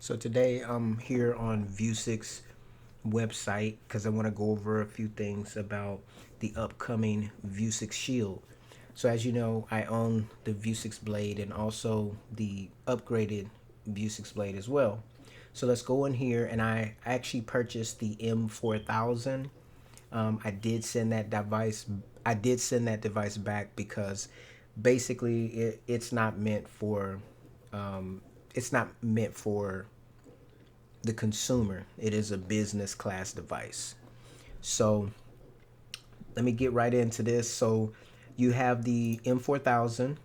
So today I'm here on Vuzix website because I want to go over a few things about the upcoming Vuzix Shield. So as you know, I own the Vuzix Blade and also the upgraded Vuzix Blade as well. So let's go in here, and I actually purchased the M4000. I did send that device. I did send that device back because basically it's not meant for it's not meant for the consumer. It is a business class device. So let me get right into this. So you have the M4000,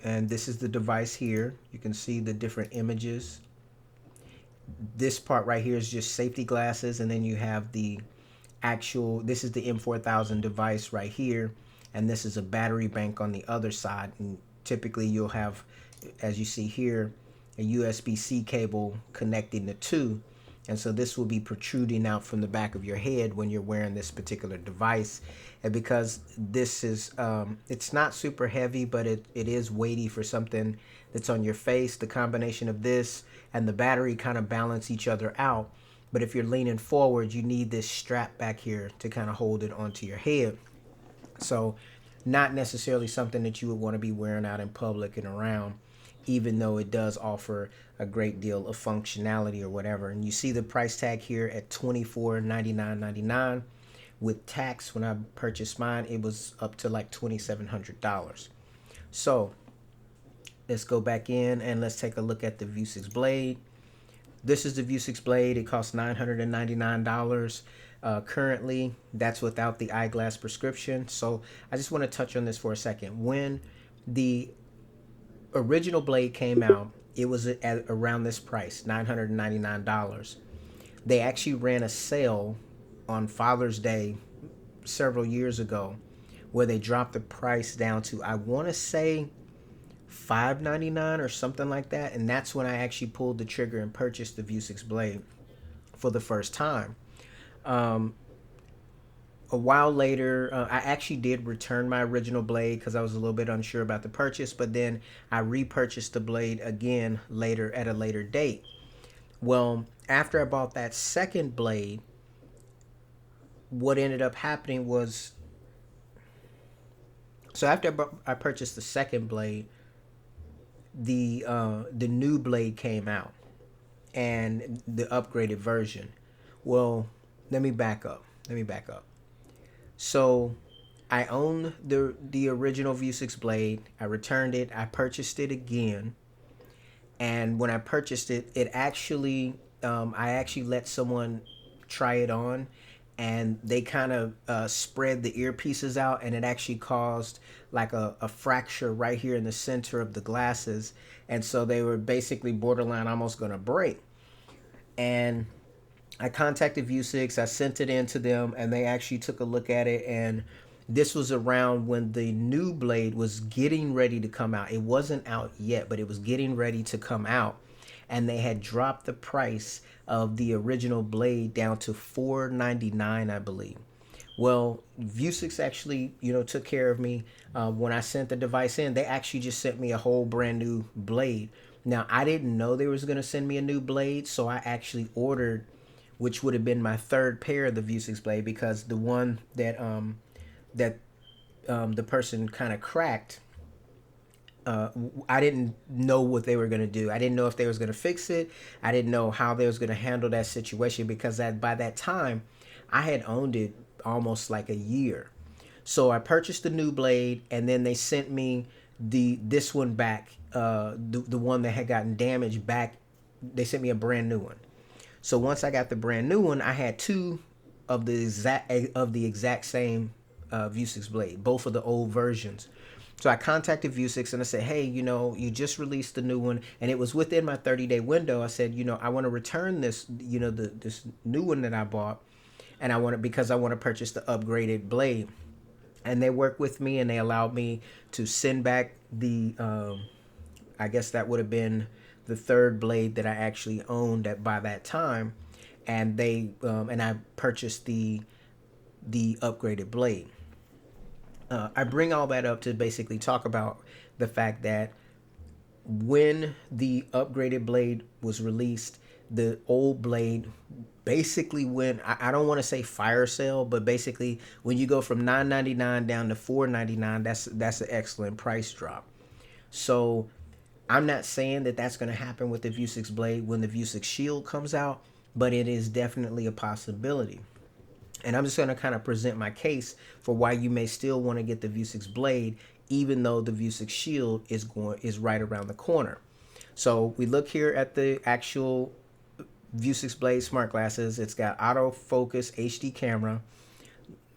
and this is the device here. You can see the different images. This part right here is just safety glasses, and then you have the actual, this is the M4000 device right here, and this is a battery bank on the other side. And typically you'll have, as you see here, a USB-C cable connecting the two, and so this will be protruding out from the back of your head when you're wearing this particular device. And because this is it's not super heavy, but it is weighty for something that's on your face, the combination of this and the battery kind of balance each other out. But if you're leaning forward, you need this strap back here to kind of hold it onto your head. So not necessarily something that you would want to be wearing out in public and around, even though it does offer a great deal of functionality or whatever. And you see the price tag here at $2499.99. With tax, when I purchased mine, it was up to like $2,700. So let's go back in and let's take a look at the Vuzix Blade. This is the Vuzix Blade. It costs $999 currently. That's without the eyeglass prescription. So I just want to touch on this for a second. When the original Blade came out, it was at around this price, $999. They actually ran a sale on Father's Day several years ago where they dropped the price down to, I want to say, $599 or something like that. And that's when I actually pulled the trigger and purchased the Vuzix Blade for the first time. A while later, I actually did return my original Blade because I was a little bit unsure about the purchase, but then I repurchased the Blade again later at a later date. Well, after I bought that second Blade, what ended up happening was, so after I purchased the second Blade, the new Blade came out and the upgraded version. Well, let me back up. So I own the original Vuzix Blade. I returned it. I purchased it again, and when I purchased it, it actually I actually let someone try it on, and they kind of spread the earpieces out, and it actually caused like a fracture right here in the center of the glasses, and so they were basically borderline almost going to break. And I contacted Vuzix. I sent it in to them, and they actually took a look at it. And this was around when the new Blade was getting ready to come out. It wasn't out yet, but it was getting ready to come out. And they had dropped the price of the original Blade down to $499, I believe. Well, Vuzix actually, took care of me when I sent the device in. They actually just sent me a whole brand new Blade. Now, I didn't know they was going to send me a new Blade, so I actually ordered, which would have been my third pair of the Vuzix Blade, because the one that the person kind of cracked, I didn't know what they were going to do. I didn't know if they was going to fix it. I didn't know how they was going to handle that situation, because by that time I had owned it almost like a year. So I purchased the new Blade, and then they sent me this one back, the one that had gotten damaged back. They sent me a brand new one. So once I got the brand new one, I had two of the exact same Vuzix Blade, both of the old versions. So I contacted Vuzix and I said, hey, you just released the new one, and it was within my 30-day window. I said, I want to return this, this new one that I bought, and because I want to purchase the upgraded Blade. And they worked with me, and they allowed me to send back the, I guess that would have been the third Blade that I actually owned by that time, and and I purchased the upgraded Blade. I bring all that up to basically talk about the fact that when the upgraded blade was released, the old blade basically went, I don't want to say fire sale, but basically when you go from $9.99 down to $4.99, that's an excellent price drop. So I'm not saying that that's going to happen with the Vuzix blade when the Vuzix Shield comes out, but it is definitely a possibility. And I'm just going to kind of present my case for why you may still want to get the Vuzix blade, even though the Vuzix Shield is right around the corner. So we look here at the actual Vuzix blade smart glasses. It's got autofocus HD camera.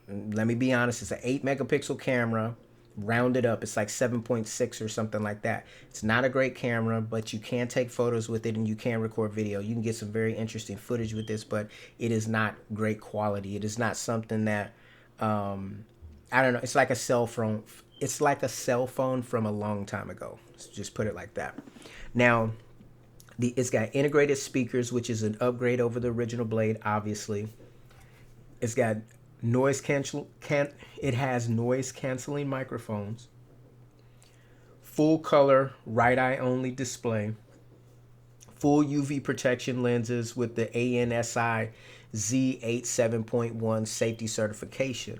Let me be honest, it's an 8 megapixel camera, rounded up. It's like 7.6 or something like that. It's not a great camera, but you can take photos with it and you can record video. You can get some very interesting footage with this, but it is not great quality. It is not something that I don't know. It's like a cell phone. It's like a cell phone from a long time ago. Let's just put it like that. Now, it's got integrated speakers, which is an upgrade over the original blade, obviously. It's got it has noise canceling microphones, full color right eye only display, full UV protection lenses with the ANSI Z87.1 safety certification.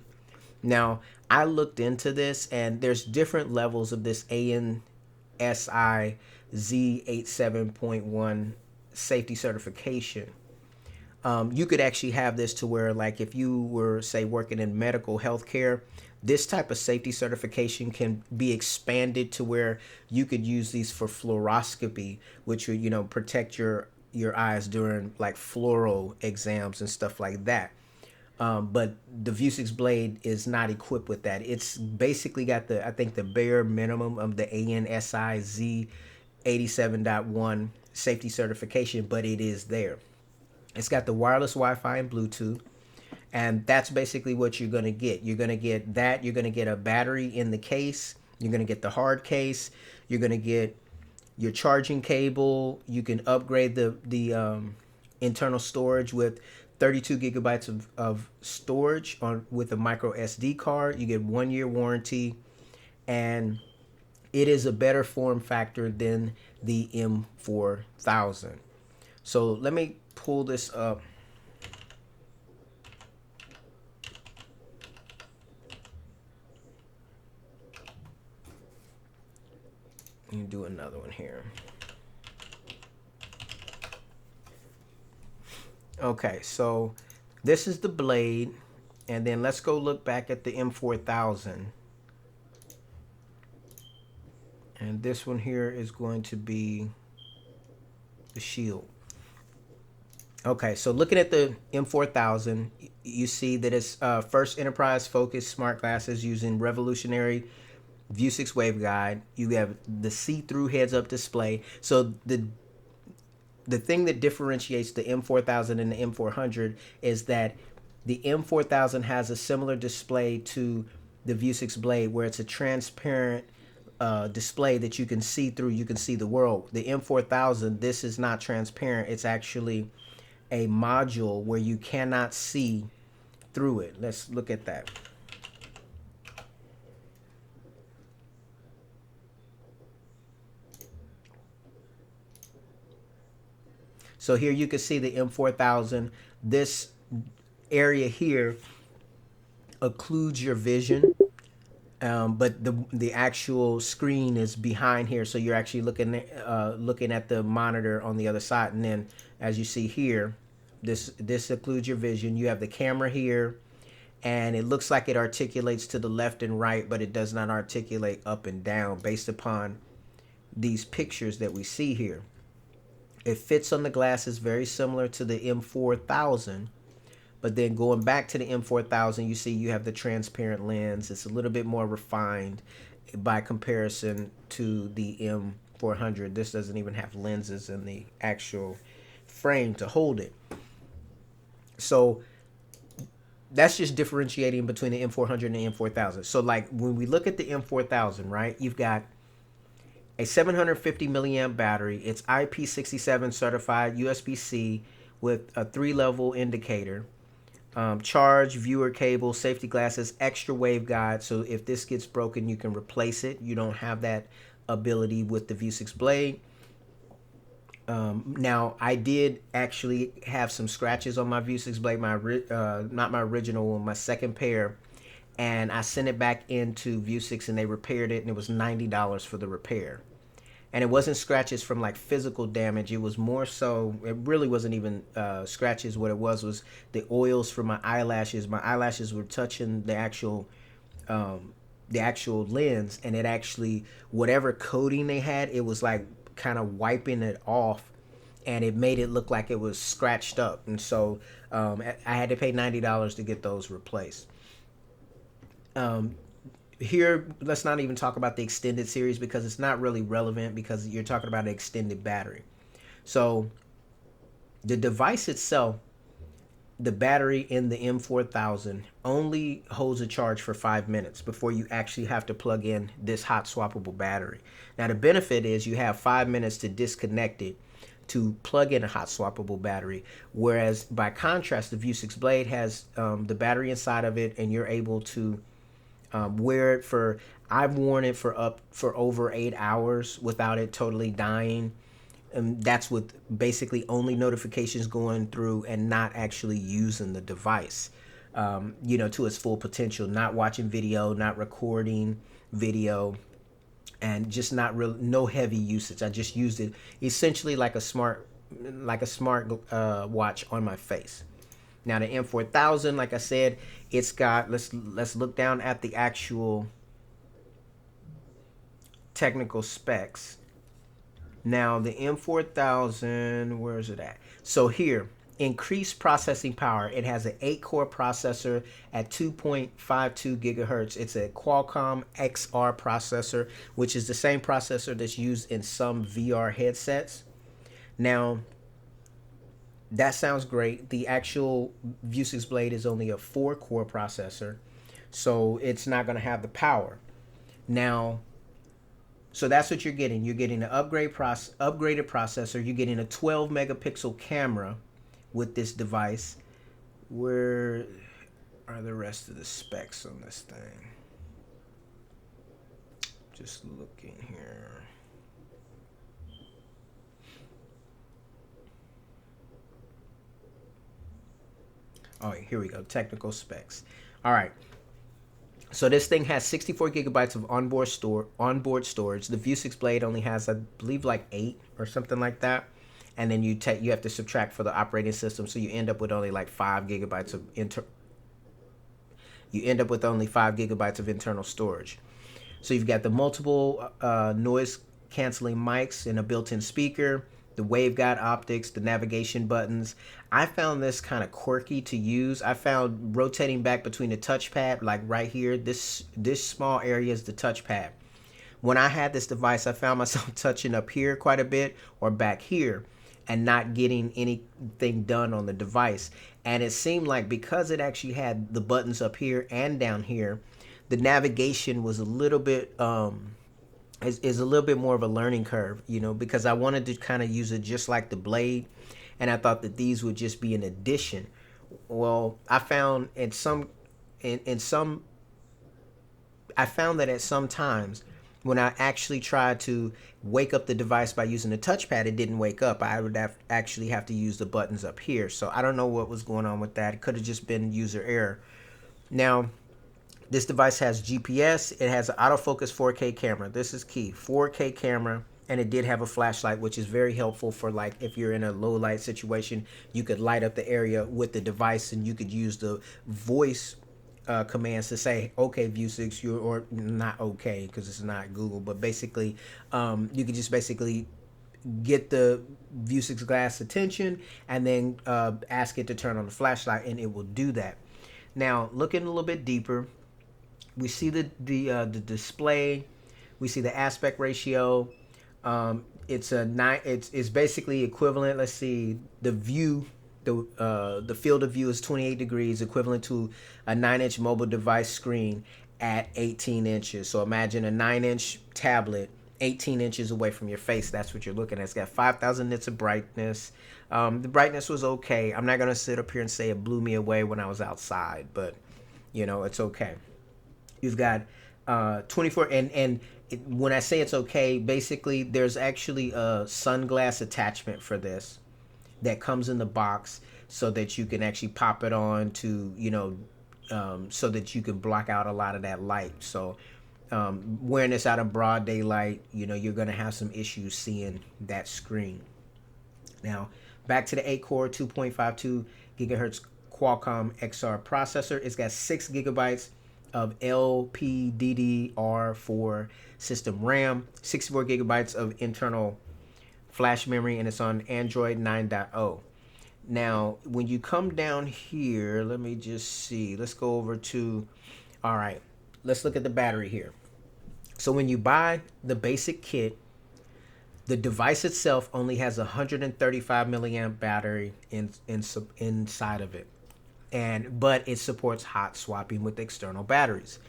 Now, I looked into this and there's different levels of this ANSI Z87.1 safety certification. You could actually have this to where, like, if you were, say, working in medical healthcare, this type of safety certification can be expanded to where you could use these for fluoroscopy, which would, protect your eyes during like fluoro exams and stuff like that. But the Vuzix blade is not equipped with that. It's basically got I think the bare minimum of the ANSI Z87.1 safety certification, but it is there. It's got the wireless Wi-Fi and Bluetooth, and that's basically what you're going to get. You're going to get that. You're going to get a battery in the case. You're going to get the hard case. You're going to get your charging cable. You can upgrade the internal storage with 32 gigabytes of storage with a micro SD card. You get 1 year warranty, and it is a better form factor than the M4000. So let me pull this up. You do another one here. Okay, so this is the blade, and then let's go look back at the M4000. And this one here is going to be the Shield. Okay, so looking at the M4000, you see that it's first enterprise-focused smart glasses using revolutionary Vuzix waveguide. You have the see-through heads-up display. So the thing that differentiates the M4000 and the M400 is that the M4000 has a similar display to the Vuzix blade, where it's a transparent display that you can see through. You can see the world. The M4000, this is not transparent. It's actually a module where you cannot see through it. Let's look at that. So here you can see the M4000. This area here occludes your vision, but the actual screen is behind here, so you're actually looking at the monitor on the other side. And then, as you see here, this occludes your vision. You have the camera here, and it looks like it articulates to the left and right, but it does not articulate up and down based upon these pictures that we see here. It fits on the glasses very similar to the M4000, but then going back to the M4000, you see you have the transparent lens. It's a little bit more refined by comparison to the M400. This doesn't even have lenses in the actual frame to hold it. So that's just differentiating between the M400 and the M4000. So like when we look at the M4000, right, you've got a 750 milliamp battery. It's IP67 certified, USB-C with a 3-level indicator. Charge, viewer cable, safety glasses, extra waveguide. So if this gets broken, you can replace it. You don't have that ability with the Vuzix Blade. Now I did actually have some scratches on my Vuzix Blade, not my original one, my second pair, and I sent it back into Vuzix and they repaired it, and it was $90 for the repair. And it wasn't scratches from like physical damage. It was more so, it really wasn't even scratches. What it was the oils for my eyelashes. My eyelashes were touching the actual lens, and it actually, whatever coating they had, it was like kind of wiping it off, and it made it look like it was scratched up. And so I had to pay $90 to get those replaced. Here, let's not even talk about the extended series because it's not really relevant, because you're talking about an extended battery. So the device itself, the battery in the M4000 only holds a charge for 5 minutes before you actually have to plug in this hot swappable battery. Now the benefit is you have 5 minutes to disconnect it to plug in a hot swappable battery, whereas by contrast the Vuzix Blade has the battery inside of it, and you're able to wear it for, I've worn it for over 8 hours without it totally dying. And that's with basically only notifications going through and not actually using the device, to its full potential, not watching video, not recording video, and just no heavy usage. I just used it essentially like a smart watch on my face. Now the M4000, like I said, it's got, let's look down at the actual technical specs. Now the M4000, where is it at? So here, increased processing power. It has an 8-core processor at 2.52 gigahertz. It's a Qualcomm XR processor, which is the same processor that's used in some VR headsets. Now, that sounds great. The actual Vuzix Blade is only a 4-core processor, so it's not going to have the power. Now, so that's what you're getting. You're getting an upgraded processor. You're getting a 12 megapixel camera with this device. Where are the rest of the specs on this thing? Just looking here. Oh, here we go. Technical specs. All right. So this thing has 64 gigabytes of onboard storage. The Vuzix Blade only has, I believe, like 8 or something like that. And then you have to subtract for the operating system, so you end up with only like 5 gigabytes of internal storage. So you've got the multiple noise canceling mics and a built-in speaker, the waveguide optics, the navigation buttons. I found this kind of quirky to use. I found rotating back between the touchpad, like right here, this small area is the touchpad. When I had this device, I found myself touching up here quite a bit or back here and not getting anything done on the device. And it seemed like because it actually had the buttons up here and down here, the navigation was a little bit is a little bit more of a learning curve, because I wanted to kind of use it just like the Blade, and I thought that these would just be an addition. Well, I found I found that at some times when I actually tried to wake up the device by using the touchpad, it didn't wake up. I would actually have to use the buttons up here. So I don't know what was going on with that. It could have just been user error. Now, this device has GPS. It has an autofocus 4K camera. This is key. 4K camera, and it did have a flashlight, which is very helpful for, like, if you're in a low light situation, you could light up the area with the device, and you could use the voice commands to say, okay, Vuzix, or not okay, because it's not Google, but basically, you could just basically get the Vuzix glass attention and then ask it to turn on the flashlight, and it will do that. Now, looking a little bit deeper, we see the display, we see the aspect ratio. It's basically equivalent. Let's see, the field of view is 28 degrees, equivalent to a 9-inch mobile device screen at 18 inches. So imagine a 9-inch tablet 18 inches away from your face. That's what you're looking at. It's got 5,000 nits of brightness. The brightness was okay. I'm not going to sit up here and say it blew me away when I was outside, but it's okay. You've got 24, and when I say it's okay, basically there's actually a sunglass attachment for this that comes in the box so that you can actually pop it on to, so that you can block out a lot of that light. So wearing this out of broad daylight, you're going to have some issues seeing that screen. Now, back to the 8-core, 2.52 gigahertz Qualcomm XR processor. It's got 6 gigabytes of LPDDR4 system RAM, 64 gigabytes of internal flash memory, and it's on Android 9.0. Now, when you come down here, let me just see. Let's go over to, all right, let's look at the battery here. So when you buy the basic kit, the device itself only has a 135 milliamp battery inside of it. But it supports hot swapping with external batteries.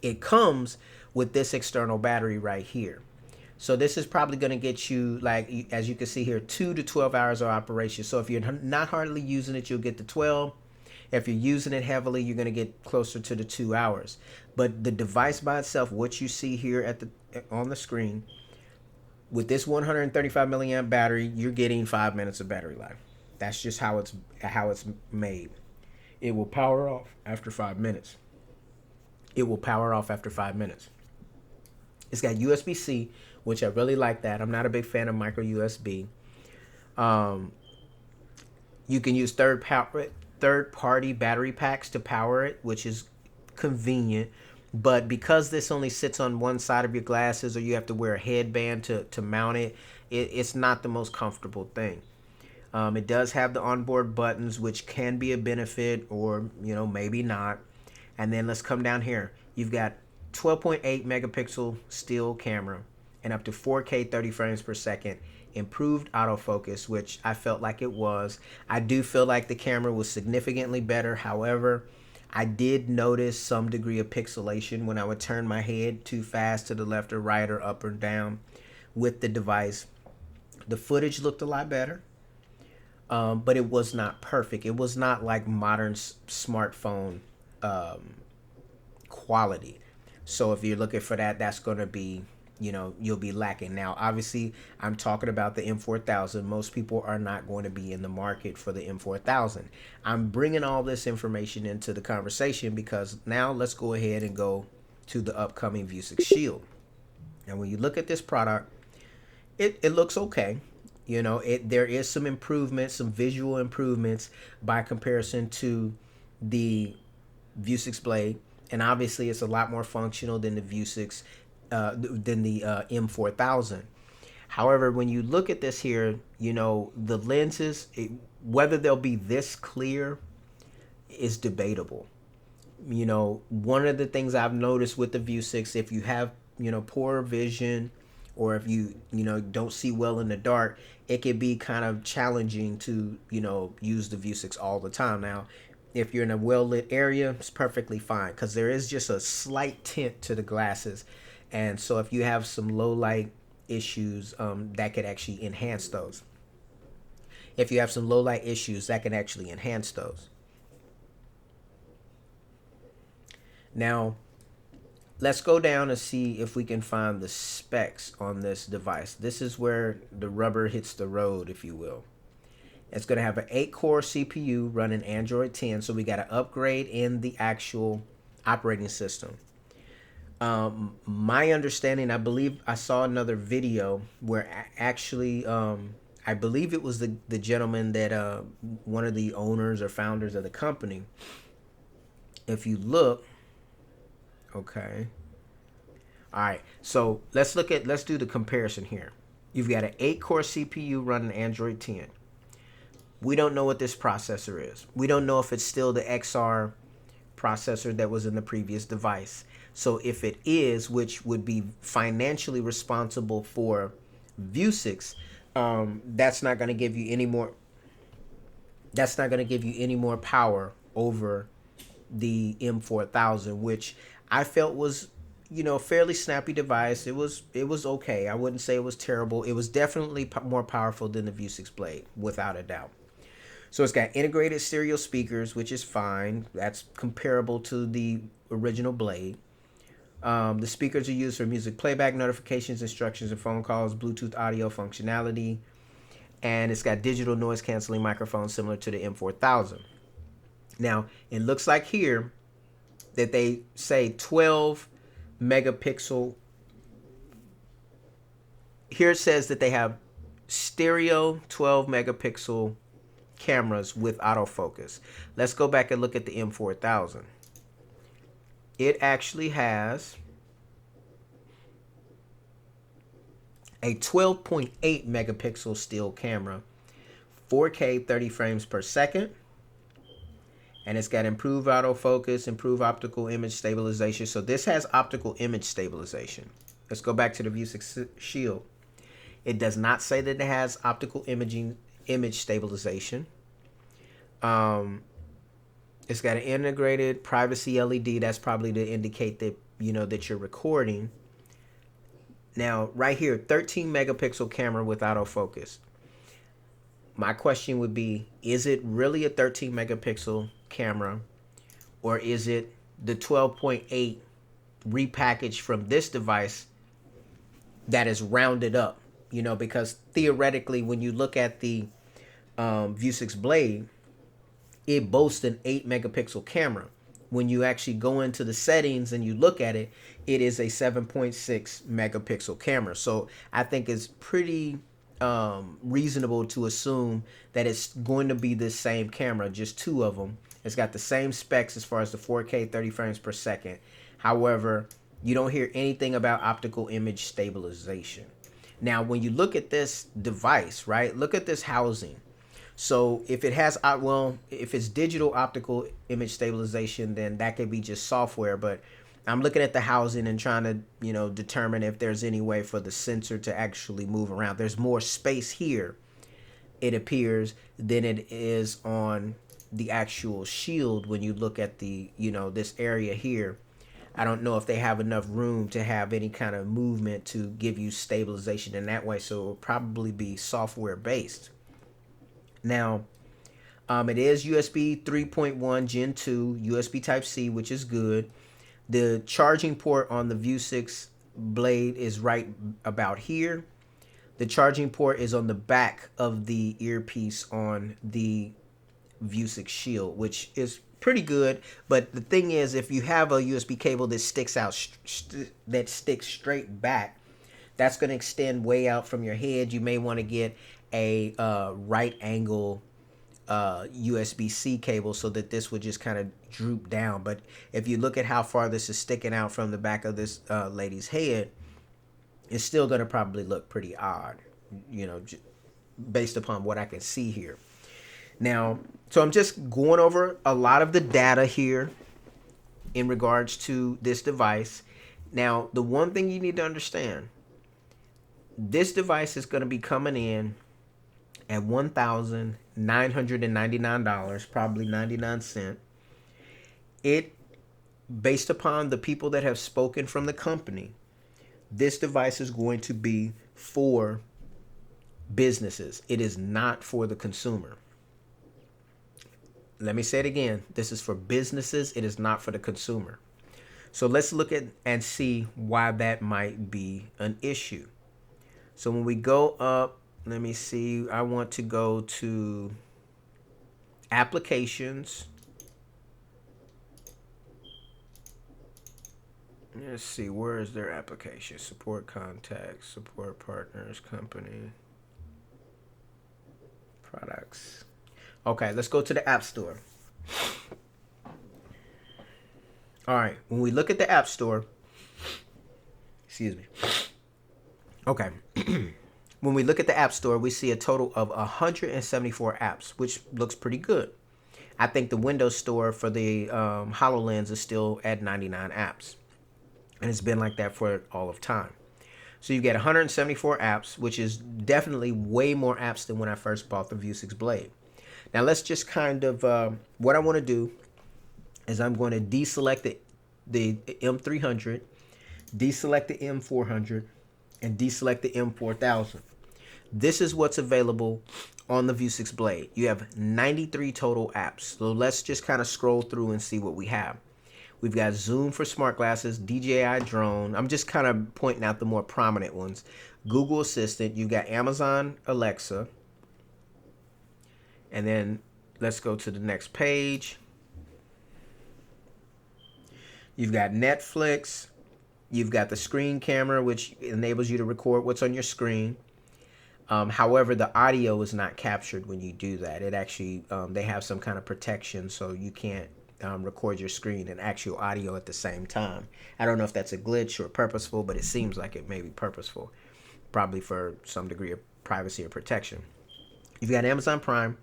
It comes with this external battery right here. So this is probably going to get you, like, as you can see here, 2 to 12 hours of operation. So if you're not hardly using it, you'll get the 12. If you're using it heavily, you're going to get closer to the 2 hours. But the device by itself, what you see here on the screen, with this 135 milliamp battery, you're getting 5 minutes of battery life. That's just how it's made. It will power off after 5 minutes. It will power off after 5 minutes. It's got USB-C, which I really like that. I'm not a big fan of micro USB. You can use third-party battery packs to power it, which is convenient. But because this only sits on one side of your glasses, or you have to wear a headband to mount it, it's not the most comfortable thing. It does have the onboard buttons, which can be a benefit, or maybe not. And then let's come down here. You've got 12.8 megapixel still camera and up to 4K 30 frames per second. Improved autofocus, which I felt like it was. I do feel like the camera was significantly better. However, I did notice some degree of pixelation when I would turn my head too fast to the left or right or up or down with the device. The footage looked a lot better. But it was not perfect. It was not like modern smartphone quality. So if you're looking for that, that's going to be, you'll be lacking. Now, obviously, I'm talking about the M4000. Most people are not going to be in the market for the M4000. I'm bringing all this information into the conversation because now let's go ahead and go to the upcoming Vuzix Shield. And when you look at this product, it looks okay. There is some improvements, some visual improvements by comparison to the Vuzix Blade, and obviously it's a lot more functional than the Vuzix, than the M4000. However, when you look at this here, the lenses, whether they'll be this clear is debatable. One of the things I've noticed with the Vuzix, if you have poor vision, or if you don't see well in the dark, it can be kind of challenging to use the Vuzix all the time. Now, if you're in a well-lit area, it's perfectly fine because there is just a slight tint to the glasses, and so if you have some low light issues, that could actually enhance those. If you have some low light issues, that can actually enhance those. Now, let's go down and see if we can find the specs on this device. This is where the rubber hits the road, if you will. It's going to have an 8-core CPU running Android 10, so we got an upgrade in the actual operating system. My understanding, I believe I saw another video where actually, I believe it was the gentleman that, one of the owners or founders of the company. If you look, okay. All right, so let's do the comparison here. You've got an 8-core CPU running Android 10. We don't know what this processor is. We don't know if it's still the XR processor that was in the previous device. So if it is, which would be financially responsible for Vuzix, that's not going to give you any more. That's not going to give you any more power over the M4000, which I felt was, fairly snappy device. It was okay. I wouldn't say it was terrible. It was definitely more powerful than the Vuzix Blade, without a doubt. So it's got integrated stereo speakers, which is fine. That's comparable to the original Blade. The speakers are used for music playback, notifications, instructions, and phone calls, Bluetooth audio functionality, and it's got digital noise canceling microphones similar to the M4000. Now, it looks like here that they say 12 megapixel. Here it says that they have stereo 12 megapixel cameras with autofocus. Let's go back and look at the M4000. It actually has a 12.8 megapixel still camera, 4K 30 frames per second, and it's got improved autofocus, improved optical image stabilization. So this has optical image stabilization. Let's go back to the Vuzix Shield. It does not say that it has optical image stabilization. It's got an integrated privacy LED. That's probably to indicate that that you're recording. Now, right here, 13 megapixel camera with autofocus. My question would be, is it really a 13 megapixel camera, or is it the 12.8 repackaged from this device that is rounded up? Because theoretically, when you look at the Vuzix Blade, it boasts an 8 megapixel camera. When you actually go into the settings and you look at it, it is a 7.6 megapixel camera. So I think it's pretty reasonable to assume that it's going to be the same camera, just two of them. It's got the same specs as far as the 4K 30 frames per second. However, you don't hear anything about optical image stabilization. Now, when you look at this device, right, look at this housing. So if it has, if it's digital optical image stabilization, then that could be just software. But I'm looking at the housing and trying to, determine if there's any way for the sensor to actually move around. There's more space here, it appears, than it is on the actual Shield. When you look at the, this area here, I don't know if they have enough room to have any kind of movement to give you stabilization in that way. So it will probably be software based. Now, it is USB 3.1 Gen 2, USB Type-C, which is good. The charging port on the Vuzix Blade is right about here. The charging port is on the back of the earpiece on the Vuzix Shield, which is pretty good. But the thing is, if you have a USB cable that sticks out, that sticks straight back, that's going to extend way out from your head. You may want to get a right angle USB-C cable so that this would just kind of droop down. But if you look at how far this is sticking out from the back of this lady's head, it's still going to probably look pretty odd, based upon what I can see here. Now, so I'm just going over a lot of the data here in regards to this device. Now, the one thing you need to understand, this device is going to be coming in at $1,999, probably 99 cents. It, based upon the people that have spoken from the company, this device is going to be for businesses. It is not for the consumer. Let me say it again. This is for businesses. It is not for the consumer. So let's look at and see why that might be an issue. So when we go up, let me see. I want to go to applications. Let's see. Where is their application? Support contacts, support partners, company, products. Okay, let's go to the App Store. All right. When we look at the App Store, excuse me. Okay. When we look at the App Store, we see a total of 174 apps, which looks pretty good. I think the Windows Store for the HoloLens is still at 99 apps. And it's been like that for all of time. So you get 174 apps, which is definitely way more apps than when I first bought the Vuzix Blade. Now let's just kind of, what I want to do is I'm going to deselect the M300, deselect the M400, and deselect the M4000. This is what's available on the Vuzix Blade. You have 93 total apps. So let's just kind of scroll through and see what we have. We've got Zoom for smart glasses, DJI drone. I'm just kind of pointing out the more prominent ones. Google Assistant. You've got Amazon Alexa. And then let's go to the next page. You've got Netflix. You've got the screen camera, which enables you to record what's on your screen. However, the audio is not captured when you do that. It actually, they have some kind of protection, so you can't record your screen and actual audio at the same time. I don't know if that's a glitch or purposeful, but it seems like it may be purposeful, probably for some degree of privacy or protection. You've got Amazon Prime.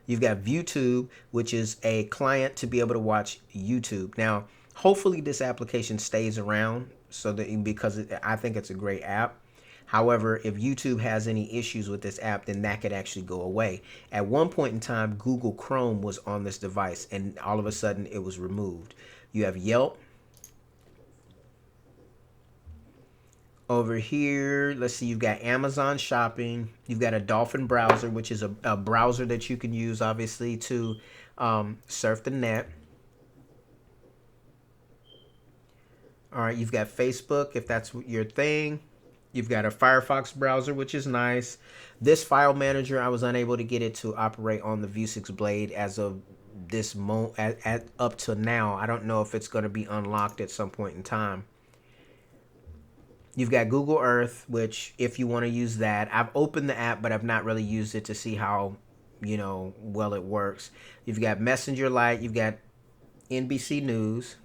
You've got ViewTube, which is a client to be able to watch YouTube. Now, hopefully this application stays around because I think it's a great app. However, if YouTube has any issues with this app, then that could actually go away. At one point in time, Google Chrome was on this device, and all of a sudden it was removed. You have Yelp. Over here, let's see, you've got Amazon Shopping. You've got a Dolphin browser, which is a browser that you can use, obviously, to surf the net. All right, you've got Facebook, if that's your thing. You've got a Firefox browser, which is nice. This file manager, I was unable to get it to operate on the Vuzix Blade as of this moment, up to now. I don't know if it's going to be unlocked at some point in time. You've got Google Earth, which if you want to use that, I've opened the app, but I've not really used it to see how, well it works. You've got Messenger Lite. You've got NBC News.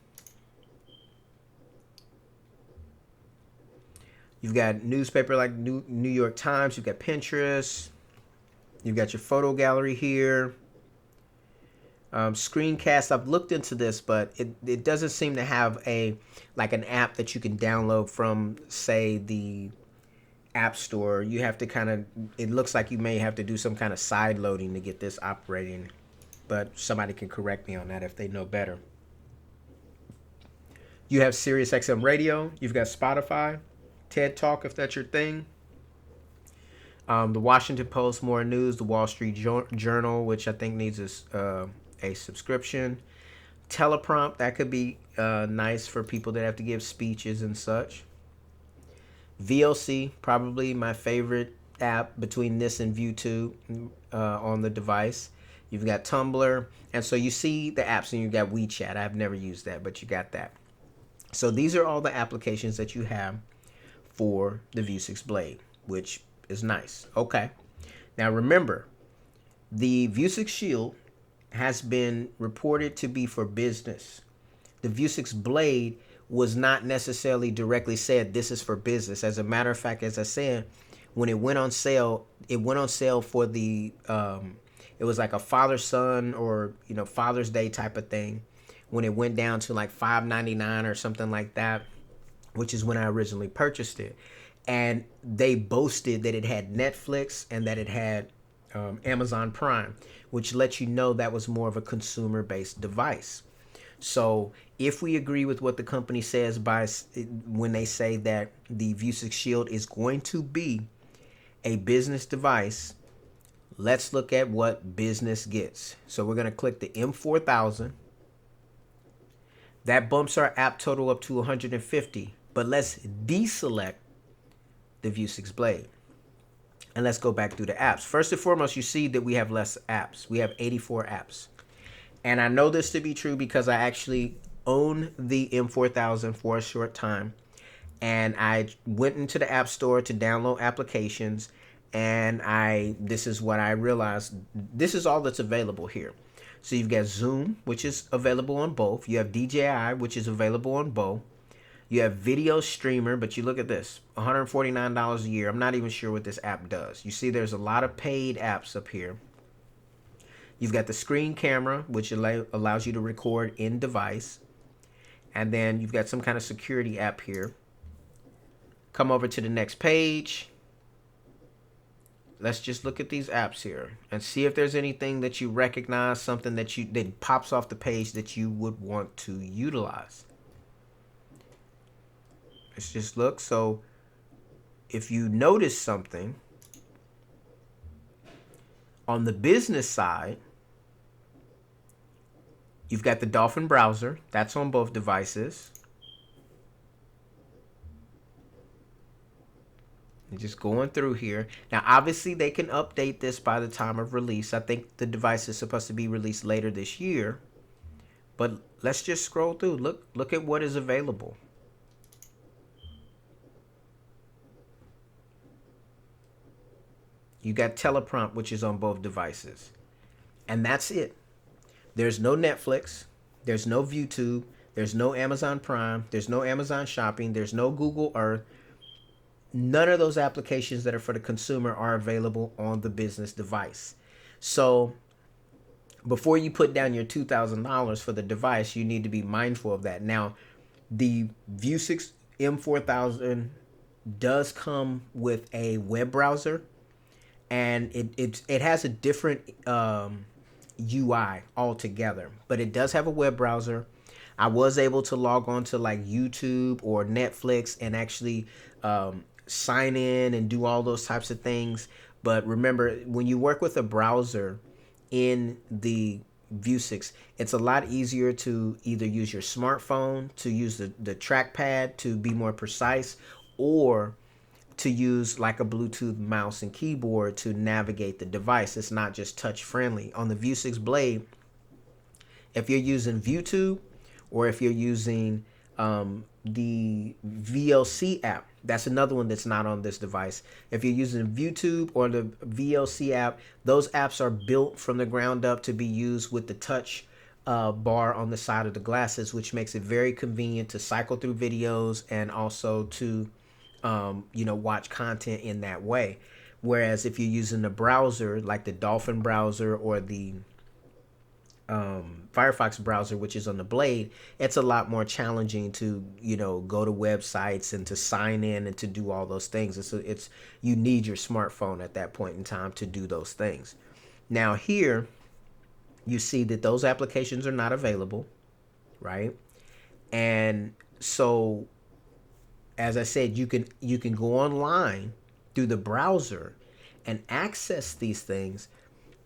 You've got newspaper like New York Times. You've got Pinterest. You've got your photo gallery here. Screencast. I've looked into this, but it doesn't seem to have an app that you can download from, say, the App Store. You have to it looks like you may have to do some kind of side loading to get this operating, but somebody can correct me on that if they know better. You have Sirius XM Radio. You've got Spotify. TED Talk, if that's your thing. The Washington Post, more news. The Wall Street Journal, which I think needs a subscription. Teleprompt, that could be nice for people that have to give speeches and such. VLC, probably my favorite app between this and ViewTube on the device. You've got Tumblr, and so you see the apps, and you've got WeChat. I've never used that, but you got that. So these are all the applications that you have for the Vuzix Blade, which is nice. Okay. Now remember, the Vuzix Shield has been reported to be for business. The Vuzix Blade was not necessarily directly said this is for business. As a matter of fact, as I said, when it went on sale for the it was like a father-son or Father's Day type of thing, when it went down to like $5.99 or something like that, which is when I originally purchased it. And they boasted that it had Netflix and that it had Amazon Prime, which lets you know that was more of a consumer-based device. So if we agree with what the company says when they say that the Vuzix Shield is going to be a business device, let's look at what business gets. So we're going to click the M4000. That bumps our app total up to 150. But let's deselect the Vuzix Blade. And let's go back through the apps. First and foremost, you see that we have less apps. We have 84 apps. And I know this to be true because I actually own the M4000 for a short time. And I went into the App Store to download applications. And this is what I realized. This is all that's available here. So you've got Zoom, which is available on both. You have DJI, which is available on both. You have Video Streamer, but you look at this, $149 a year. I'm not even sure what this app does. You see there's a lot of paid apps up here. You've got the screen camera, which allows you to record in device. And then you've got some kind of security app here. Come over to the next page. Let's just look at these apps here and see if there's anything that you recognize, something that pops off the page that you would want to utilize. Let's just look. So if you notice something on the business side, You've got the Dolphin browser. That's on both devices. Just going through here. Now, obviously, they can update this by the time of release. I think the device is supposed to be released later this year. But let's just scroll through. Look at what is available. You got teleprompt, which is on both devices. And that's it. There's no Netflix. There's no YouTube. There's no Amazon Prime. There's no Amazon Shopping. There's no Google Earth. None of those applications that are for the consumer are available on the business device. So before you put down your $2,000 for the device, you need to be mindful of that. Now, the Vuzix M4000 does come with a web browser, and it has a different UI altogether, but it does have a web browser. I was able to log on to like YouTube or Netflix and actually sign in and do all those types of things. But remember, when you work with a browser in the Vuzix, it's a lot easier to either use your smartphone to use the trackpad to be more precise, or to use like a Bluetooth mouse and keyboard to navigate the device. It's not just touch friendly. On the Vuzix Blade, if you're using ViewTube or if you're using the VLC app, that's another one that's not on this device. If you're using ViewTube or the VLC app, those apps are built from the ground up to be used with the touch bar on the side of the glasses, which makes it very convenient to cycle through videos and also to watch content in that way. Whereas if you're using a browser like the Dolphin browser or the Firefox browser, which is on the Blade, it's a lot more challenging to go to websites and to sign in and to do all those things. It's you need your smartphone at that point in time to do those things. Now here you see that those applications are not available, right? And so, as I said, you can go online through the browser and access these things,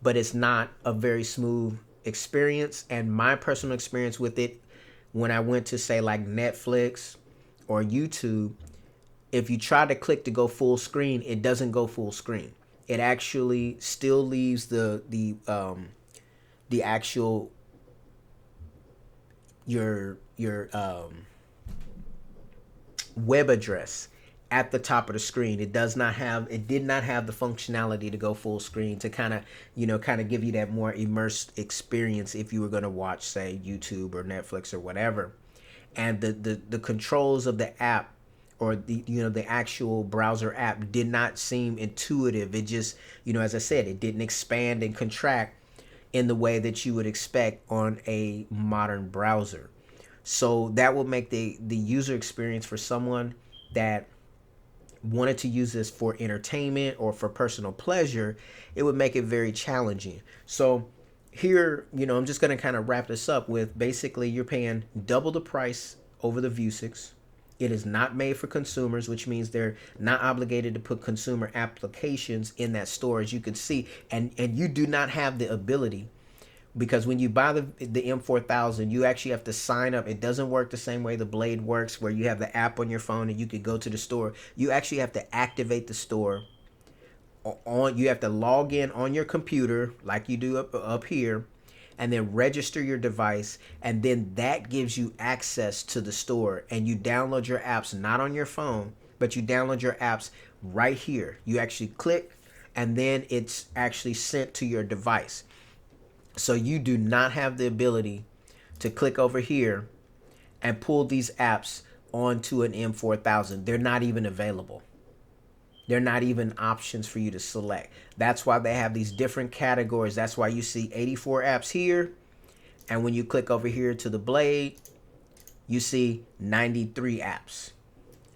but it's not a very smooth experience. And my personal experience with it, when I went to say like Netflix or YouTube, if you try to click to go full screen, it doesn't go full screen. It actually still leaves the actual your web address at the top of the screen. It did not have the functionality to go full screen to kind of give you that more immersed experience if you were going to watch, say, YouTube or Netflix or whatever. And the controls of the app or the actual browser app did not seem intuitive. It just, as I said, it didn't expand and contract in the way that you would expect on a modern browser. So that will make the user experience for someone that wanted to use this for entertainment or for personal pleasure, it would make it very challenging. So here, I'm just going to kind of wrap this up with basically you're paying double the price over the Vuzix. It is not made for consumers, which means they're not obligated to put consumer applications in that store, as you can see. And you do not have the ability, because when you buy the M4000, you actually have to sign up. It doesn't work the same way the Blade works, where you have the app on your phone and you can go to the store. You actually have to activate the store. You have to log in on your computer like you do up here, and then register your device, and then that gives you access to the store. And you download your apps not on your phone, but you download your apps right here. You actually click, and then it's actually sent to your device. So you do not have the ability to click over here and pull these apps onto an M4000. They're not even available. They're not even options for you to select. That's why they have these different categories. That's why you see 84 apps here. And when you click over here to the Blade, you see 93 apps.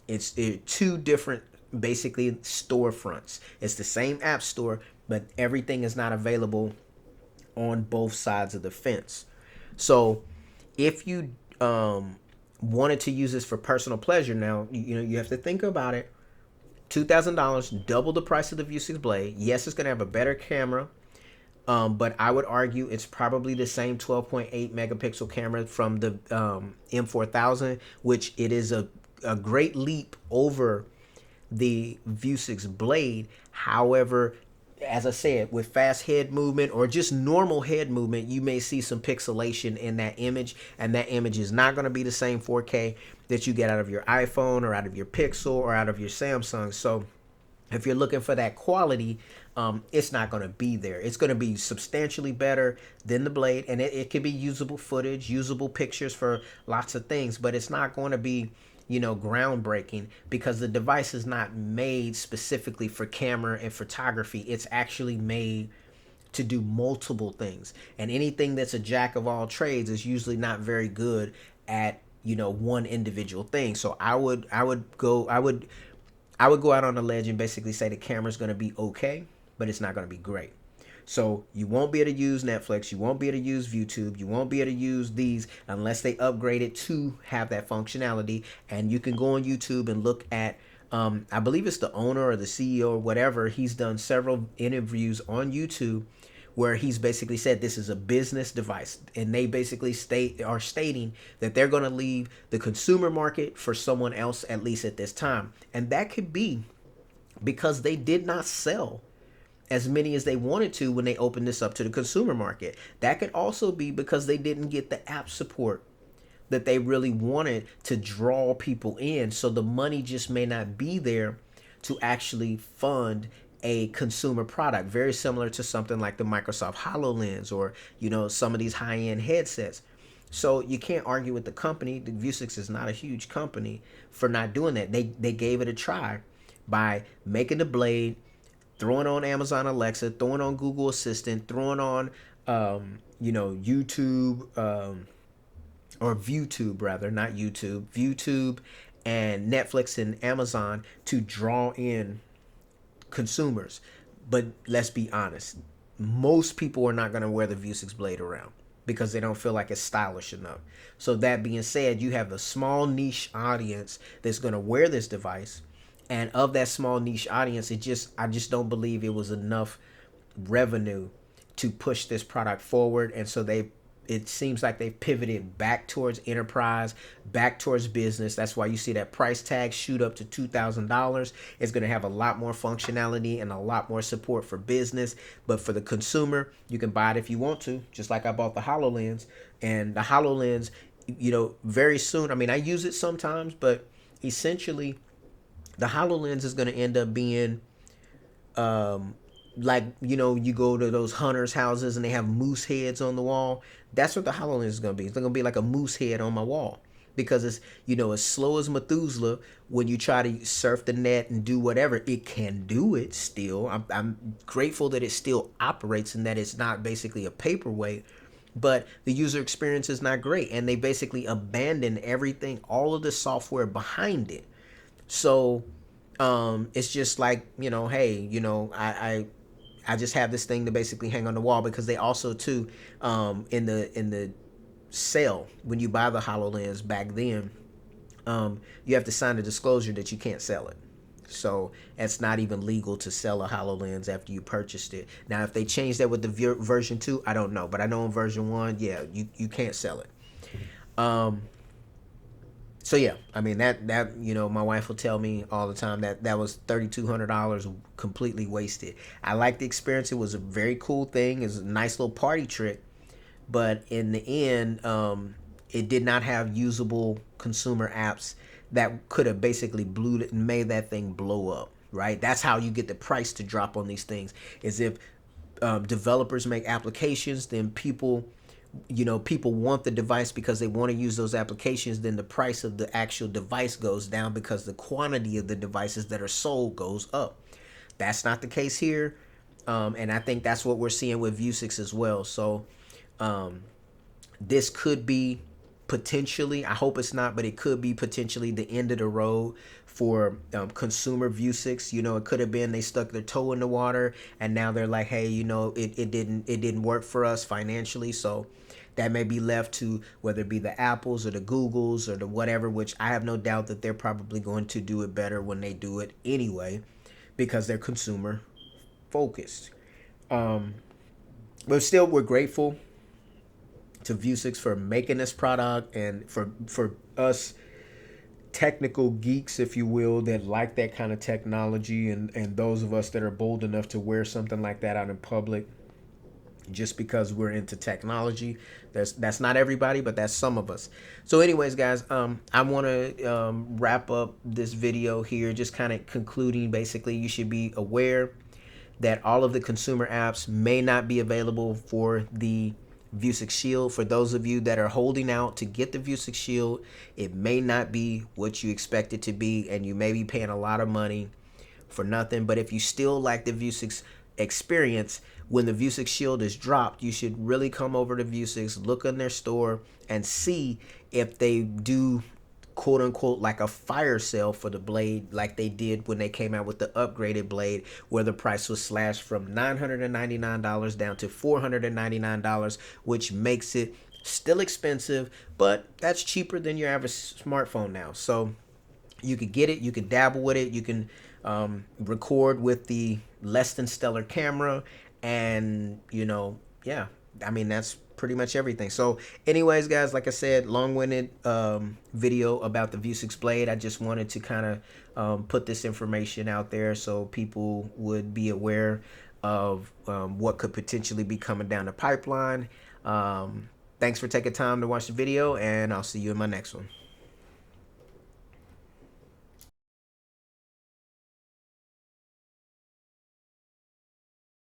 It's two different, basically, storefronts. It's the same app store, but everything is not available on both sides of the fence. So if you wanted to use this for personal pleasure, now you have to think about it. $2,000, double the price of the Vuzix Blade. Yes, it's going to have a better camera, But I would argue it's probably the same 12.8 megapixel camera from the M4000, which it is a great leap over the Vuzix Blade. However, as I said, with fast head movement or just normal head movement, you may see some pixelation in that image, and that image is not going to be the same 4K that you get out of your iPhone or out of your Pixel or out of your Samsung. So if you're looking for that quality, it's not going to be there. It's going to be substantially better than the Blade, and it can be usable footage, usable pictures for lots of things, but it's not going to be, groundbreaking, because the device is not made specifically for camera and photography. It's actually made to do multiple things, and anything that's a jack of all trades is usually not very good at one individual thing. So I would go out on a ledge and basically say the camera's going to be okay, but it's not going to be great. So you won't be able to use Netflix, you won't be able to use YouTube, you won't be able to use these unless they upgrade it to have that functionality. And you can go on YouTube and look at, I believe it's the owner or the CEO or whatever. He's done several interviews on YouTube where he's basically said this is a business device, and they basically are stating that they're going to leave the consumer market for someone else, at least at this time. And that could be because they did not sell as many as they wanted to when they opened this up to the consumer market. That could also be because they didn't get the app support that they really wanted to draw people in. So the money just may not be there to actually fund a consumer product, very similar to something like the Microsoft HoloLens or, some of these high-end headsets. So you can't argue with the company. The Vuzix is not a huge company for not doing that. They gave it a try by making the Blade, throwing on Amazon Alexa, throwing on Google Assistant, throwing on, YouTube, or ViewTube rather, not YouTube, ViewTube and Netflix and Amazon to draw in consumers. But let's be honest, most people are not going to wear the Vuzix Blade around because they don't feel like it's stylish enough. So that being said, you have a small niche audience that's going to wear this device, and of that small niche audience, I just don't believe it was enough revenue to push this product forward. And so it seems like they pivoted back towards enterprise, back towards business. That's why you see that price tag shoot up to $2,000. It's going to have a lot more functionality and a lot more support for business. But for the consumer, you can buy it if you want to, just like I bought the HoloLens. And the HoloLens, very soon, I mean, I use it sometimes, but essentially the HoloLens is going to end up being like, you go to those hunters' houses and they have moose heads on the wall. That's what the HoloLens is going to be. It's going to be like a moose head on my wall, because it's, as slow as Methuselah, when you try to surf the net and do whatever, it can do it still. I'm grateful that it still operates and that it's not basically a paperweight, but the user experience is not great. And they basically abandoned everything, all of the software behind it. So it's just like, hey, I just have this thing to basically hang on the wall, because they also too, in the sale, when you buy the HoloLens back then, you have to sign a disclosure that you can't sell it. So it's not even legal to sell a HoloLens after you purchased it. Now, if they change that with the version 2, I don't know. But I know in version 1, yeah, you can't sell it. So yeah, I mean that my wife will tell me all the time that was $3,200 completely wasted. I like the experience. It was a very cool thing. It was a nice little party trick, but in the end, it did not have usable consumer apps that could have basically blew it and made that thing blow up. Right? That's how you get the price to drop on these things. Is if developers make applications, then people want the device because they want to use those applications, then the price of the actual device goes down because the quantity of the devices that are sold goes up. That's not the case here. And I think that's what we're seeing with Vuzix as well. So this could be potentially, I hope it's not, but it could be potentially the end of the road for consumer Vuzix. It could have been they stuck their toe in the water and now they're like, hey, it didn't work for us financially. So that may be left to whether it be the Apples or the Googles or the whatever, which I have no doubt that they're probably going to do it better when they do it anyway, because they're consumer focused. But still, we're grateful to Vuzix for making this product, and for us technical geeks, if you will, that like that kind of technology, and those of us that are bold enough to wear something like that out in public just because we're into technology. That's not everybody, but that's some of us. So anyways, guys, I want to wrap up this video here, just kind of concluding. Basically, you should be aware that all of the consumer apps may not be available for the Vuzix Shield. For those of you that are holding out to get the Vuzix Shield, it may not be what you expect it to be, and you may be paying a lot of money for nothing. But if you still like the Vuzix experience, when the Vuzix Shield is dropped, you should really come over to Vuzix, look in their store, and see if they do quote unquote like a fire sale for the blade, like they did when they came out with the upgraded blade, where the price was slashed from $999 down to $499, which makes it still expensive, but that's cheaper than your average smartphone now. So you could get it, you can dabble with it, you can record with the less than stellar camera, and yeah, I mean, that's pretty much everything. So anyways, guys, like I said, long-winded video about the Vuzix blade. I just wanted to kind of put this information out there so people would be aware of what could potentially be coming down the pipeline. Thanks for taking time to watch the video, and I'll see you in my next one.